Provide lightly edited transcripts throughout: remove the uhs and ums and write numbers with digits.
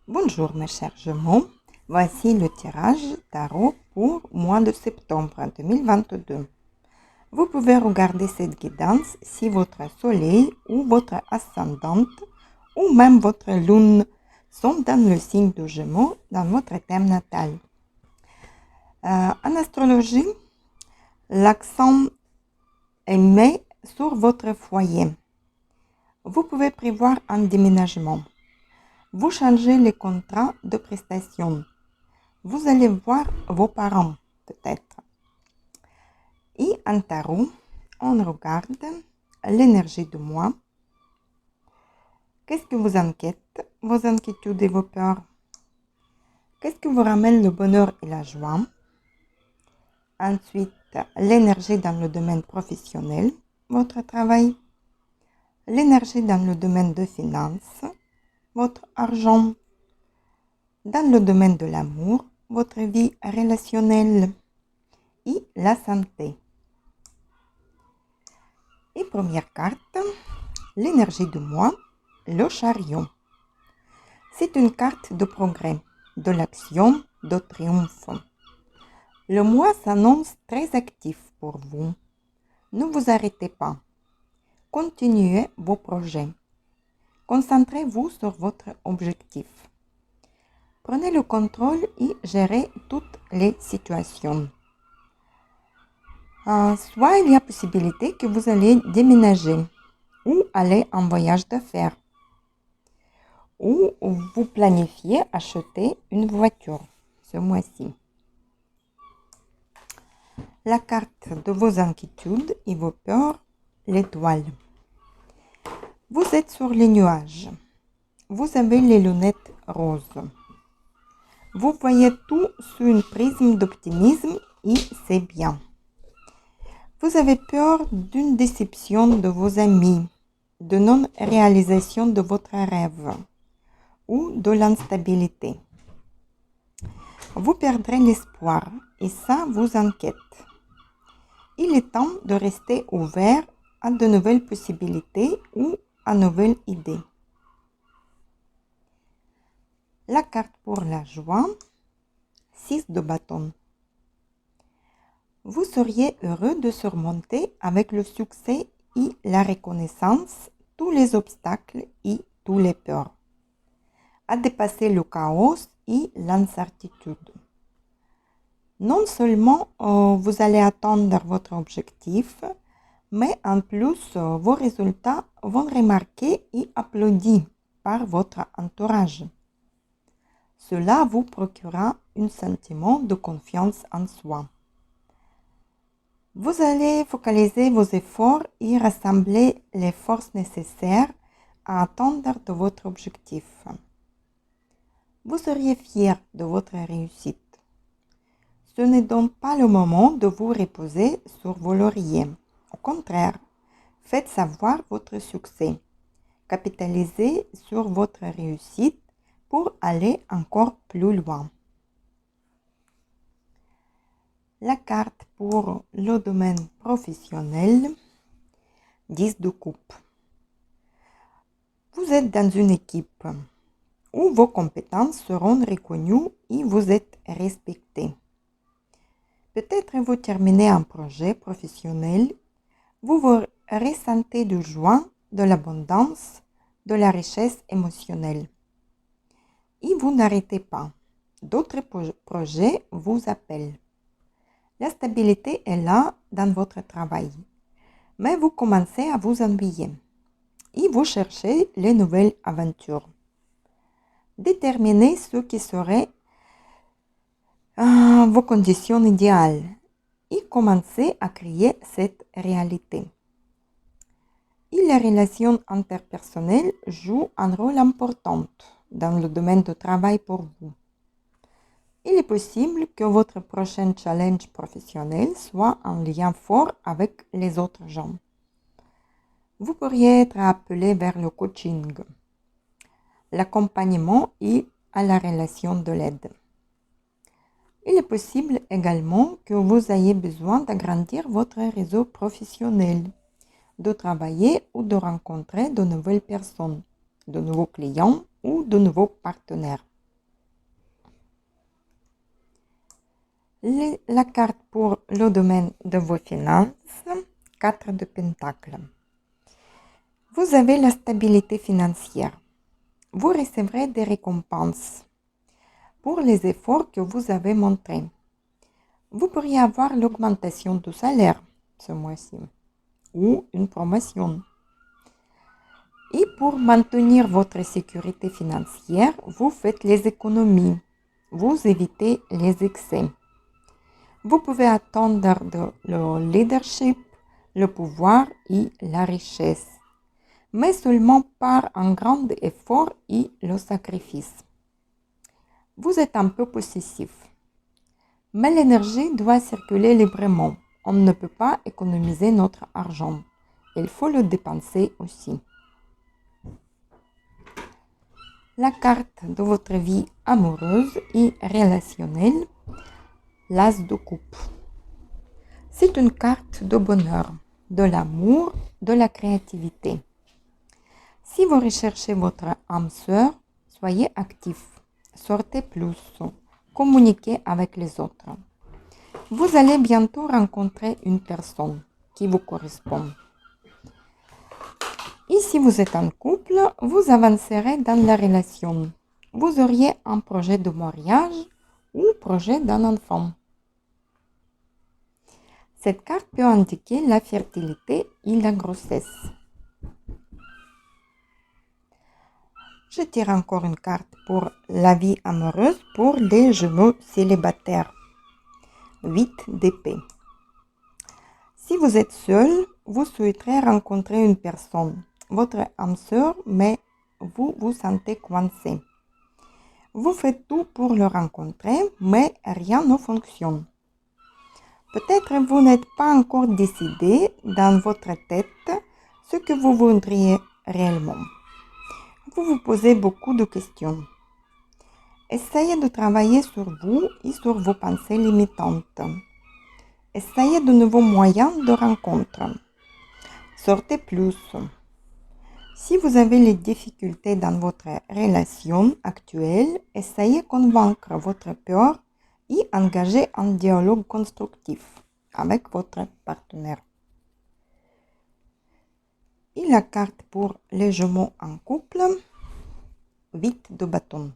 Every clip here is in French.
Bonjour mes chers jumeaux, voici le tirage tarot pour mois de septembre 2022. Vous pouvez regarder cette guidance si votre soleil ou votre ascendante ou même votre lune sont dans le signe de Gémeaux dans votre thème natal. En astrologie, l'accent est mis sur votre foyer. Vous pouvez prévoir un déménagement. Vous changez les contrats de prestation. Vous allez voir vos parents, peut-être. Et en tarot, on regarde l'énergie du mois. Qu'est-ce qui vous inquiète, vos inquiétudes et vos peurs? Qu'est-ce qui vous ramène le bonheur et la joie? Ensuite, l'énergie dans le domaine professionnel, votre travail. L'énergie dans le domaine de finances, votre argent. Dans le domaine de l'amour, votre vie relationnelle et la santé. Et première carte, l'énergie du mois, le chariot. C'est une carte de progrès, de l'action, de triomphe. Le mois s'annonce très actif pour vous. Ne vous arrêtez pas. Continuez vos projets. Concentrez-vous sur votre objectif. Prenez le contrôle et gérez toutes les situations. Soit il y a possibilité que vous allez déménager ou aller en voyage d'affaires ou vous planifiez acheter une voiture ce mois-ci. La carte de vos inquiétudes et vos peurs, l'étoile. Vous êtes sur les nuages. Vous avez les lunettes roses. Vous voyez tout sous une prisme d'optimisme et c'est bien. Vous avez peur d'une déception de vos amis, de non-réalisation de votre rêve ou de l'instabilité. Vous perdrez l'espoir et ça vous inquiète. Il est temps de rester ouvert à de nouvelles possibilités ou à de nouvelles idées. La carte pour la joie, 6 de bâton. Vous seriez heureux de surmonter avec le succès et la reconnaissance tous les obstacles et tous les peurs, à dépasser le chaos et l'incertitude. Non seulement vous allez atteindre votre objectif, mais en plus vos résultats vont remarquer et applaudis par votre entourage. Cela vous procurera un sentiment de confiance en soi. Vous allez focaliser vos efforts et rassembler les forces nécessaires à atteindre de votre objectif. Vous seriez fier de votre réussite. Ce n'est donc pas le moment de vous reposer sur vos lauriers. Au contraire, faites savoir votre succès. Capitalisez sur votre réussite pour aller encore plus loin. La carte pour le domaine professionnel, 10 de coupe. Vous êtes dans une équipe où vos compétences seront reconnues et vous êtes respecté. Peut-être vous terminez un projet professionnel, vous ressentez de joie, de l'abondance, de la richesse émotionnelle. Et vous n'arrêtez pas. D'autres projets vous appellent. La stabilité est là dans votre travail, mais vous commencez à vous ennuyer et vous cherchez les nouvelles aventures. Déterminez ce qui serait vos conditions idéales et commencez à créer cette réalité. Et les relations interpersonnelles jouent un rôle important dans le domaine du travail pour vous. Il est possible que votre prochain challenge professionnel soit en lien fort avec les autres gens. Vous pourriez être appelé vers le coaching, l'accompagnement et à la relation de l'aide. Il est possible également que vous ayez besoin d'agrandir votre réseau professionnel, de travailler ou de rencontrer de nouvelles personnes, de nouveaux clients ou de nouveaux partenaires. La carte pour le domaine de vos finances, 4 de Pentacles. Vous avez la stabilité financière. Vous recevrez des récompenses pour les efforts que vous avez montrés. Vous pourriez avoir l'augmentation du salaire ce mois-ci ou une promotion. Et pour maintenir votre sécurité financière, vous faites les économies. Vous évitez les excès. Vous pouvez attendre le leadership, le pouvoir et la richesse, mais seulement par un grand effort et le sacrifice. Vous êtes un peu possessif, mais l'énergie doit circuler librement. On ne peut pas économiser notre argent. Il faut le dépenser aussi. La carte de votre vie amoureuse et relationnelle, l'as de coupe. C'est une carte de bonheur, de l'amour, de la créativité. Si vous recherchez votre âme sœur, soyez actif, sortez plus, communiquez avec les autres. Vous allez bientôt rencontrer une personne qui vous correspond. Et si vous êtes en couple, vous avancerez dans la relation. Vous auriez un projet de mariage ou projet d'un enfant. Cette carte peut indiquer la fertilité et la grossesse. Je tire encore une carte pour la vie amoureuse pour les Gémeaux célibataires. 8 d'épée. Si vous êtes seul, vous souhaiterez rencontrer une personne, votre âme sœur, mais vous vous sentez coincé. Vous faites tout pour le rencontrer, mais rien ne fonctionne. Peut-être vous n'êtes pas encore décidé dans votre tête ce que vous voudriez réellement. Vous vous posez beaucoup de questions. Essayez de travailler sur vous et sur vos pensées limitantes. Essayez de nouveaux moyens de rencontre. Sortez plus. Si vous avez des difficultés dans votre relation actuelle, essayez de convaincre votre peur et engager un dialogue constructif avec votre partenaire. Et la carte pour les Gémeaux en couple, 8 de bâton.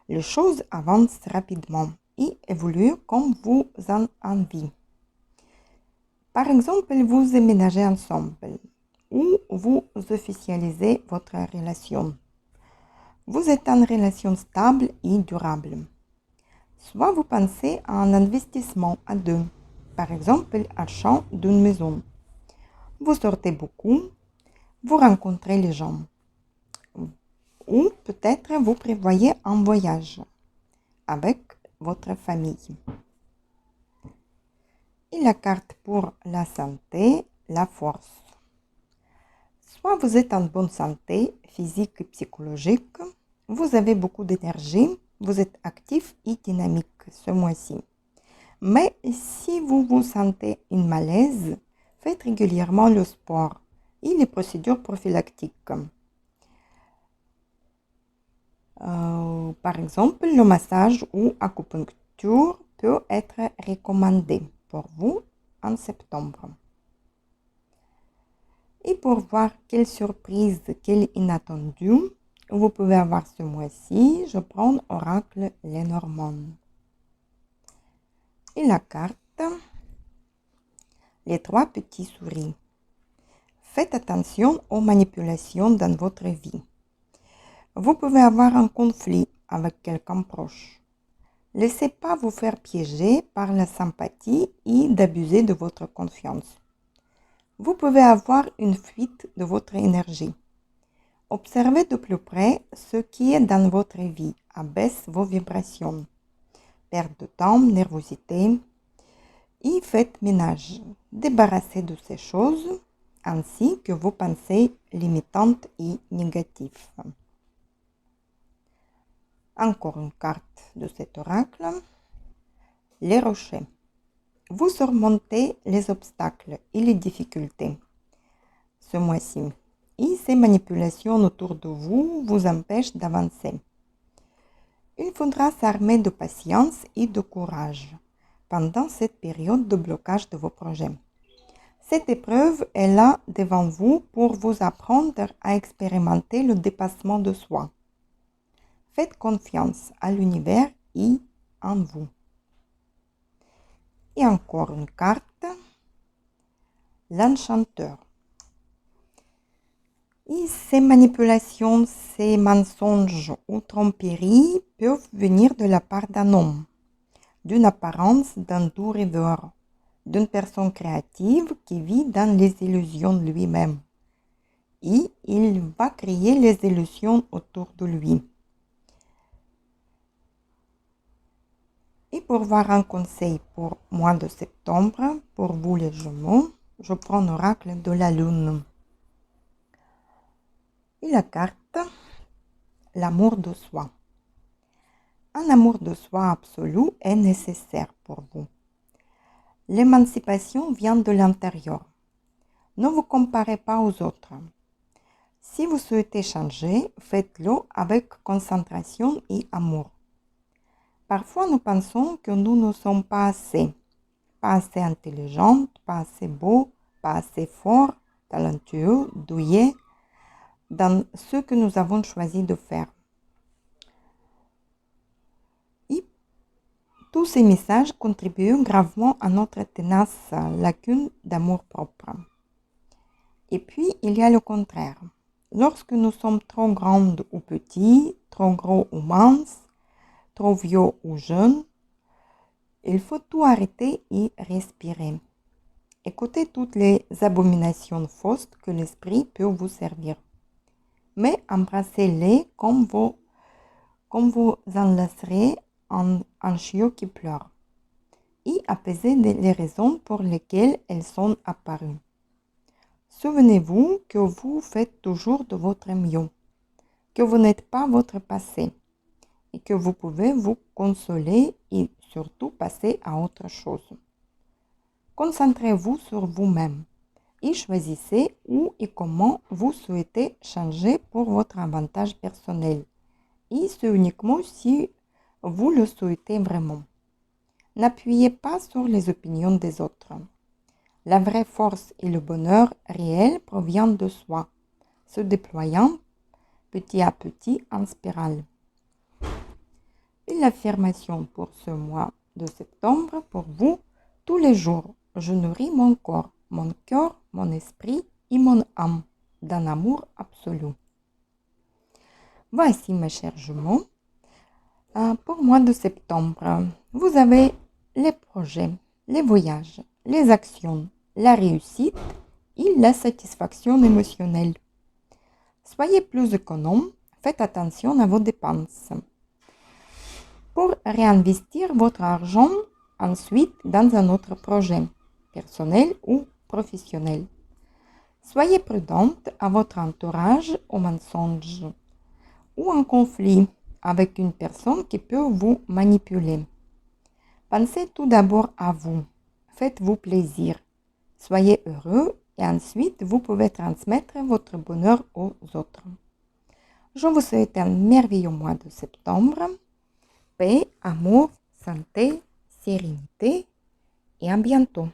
Les choses avancent rapidement et évoluent comme vous en envie. Par exemple, vous déménagez ensemble ou vous officialisez votre relation. Vous êtes en relation stable et durable. Soit vous pensez à un investissement à deux, par exemple l'achat d'une maison. Vous sortez beaucoup, vous rencontrez les gens. Ou peut-être vous prévoyez un voyage avec votre famille. Et la carte pour la santé, la force. Soit vous êtes en bonne santé physique et psychologique, vous avez beaucoup d'énergie, vous êtes actif et dynamique ce mois-ci. Mais si vous vous sentez une malaise, faites régulièrement le sport et les procédures prophylactiques. Par exemple, le massage ou acupuncture peut être recommandé pour vous en septembre. Et pour voir quelle surprise, quelle inattendue vous pouvez avoir ce mois-ci, je prends Oracle Lenormand. Et la carte, les 3 petits souris. Faites attention aux manipulations dans votre vie. Vous pouvez avoir un conflit avec quelqu'un proche. Laissez pas vous faire piéger par la sympathie et d'abuser de votre confiance. Vous pouvez avoir une fuite de votre énergie. Observez de plus près ce qui est dans votre vie, abaisse vos vibrations. Perte de temps, nervosité. Et faites ménage. Débarrassez de ces choses ainsi que vos pensées limitantes et négatives. Encore une carte de cet oracle. Les rochers. Vous surmontez les obstacles et les difficultés ce mois-ci. Et ces manipulations autour de vous vous empêchent d'avancer. Il faudra s'armer de patience et de courage. pendant cette période de blocage de vos projets. Cette épreuve est là devant vous pour vous apprendre à expérimenter le dépassement de soi. Faites confiance à l'univers et en vous. Et encore une carte, l'enchanteur. Et ces manipulations, ces mensonges ou tromperies peuvent venir de la part d'un homme, d'une apparence d'un doux rêveur, d'une personne créative qui vit dans les illusions lui-même. Et il va créer les illusions autour de lui. Et pour voir un conseil pour mois de septembre, pour vous les Gémeaux, je prends l'oracle de la Lune. Et la carte, l'amour de soi. Un amour de soi absolu est nécessaire pour vous. L'émancipation vient de l'intérieur. Ne vous comparez pas aux autres. Si vous souhaitez changer, faites-le avec concentration et amour. Parfois, nous pensons que nous ne sommes pas assez intelligents, pas assez beaux, pas assez forts, talentueux, doués dans ce que nous avons choisi de faire. Et tous ces messages contribuent gravement à notre tenace lacune d'amour propre. Et puis, il y a le contraire. Lorsque nous sommes trop grandes ou petits, trop gros ou minces, trop vieux ou jeunes, il faut tout arrêter et respirer. Écoutez toutes les abominations fausses que l'esprit peut vous servir. Mais embrassez-les comme vous enlacerez un chiot qui pleure. Et apaisez les raisons pour lesquelles elles sont apparues. Souvenez-vous que vous faites toujours de votre mieux, que vous n'êtes pas votre passé et que vous pouvez vous consoler et surtout passer à autre chose. Concentrez-vous sur vous-même et choisissez où et comment vous souhaitez changer pour votre avantage personnel. Et c'est uniquement si vous le souhaitez vraiment. N'appuyez pas sur les opinions des autres. La vraie force et le bonheur réel proviennent de soi, se déployant petit à petit en spirale. Et l'affirmation pour ce mois de septembre, pour vous, tous les jours, je nourris mon corps, mon cœur, mon esprit et mon âme d'un amour absolu. Voici mes chers jumeaux. Pour le mois de septembre, vous avez les projets, les voyages, les actions, la réussite et la satisfaction émotionnelle. Soyez plus économe, faites attention à vos dépenses. Pour réinvestir votre argent ensuite dans un autre projet, personnel ou professionnel. Soyez prudente à votre entourage aux mensonges ou en conflit avec une personne qui peut vous manipuler. Pensez tout d'abord à vous. Faites-vous plaisir. Soyez heureux et ensuite vous pouvez transmettre votre bonheur aux autres. Je vous souhaite un merveilleux mois de septembre. Paix, amour, santé, sérénité et à bientôt.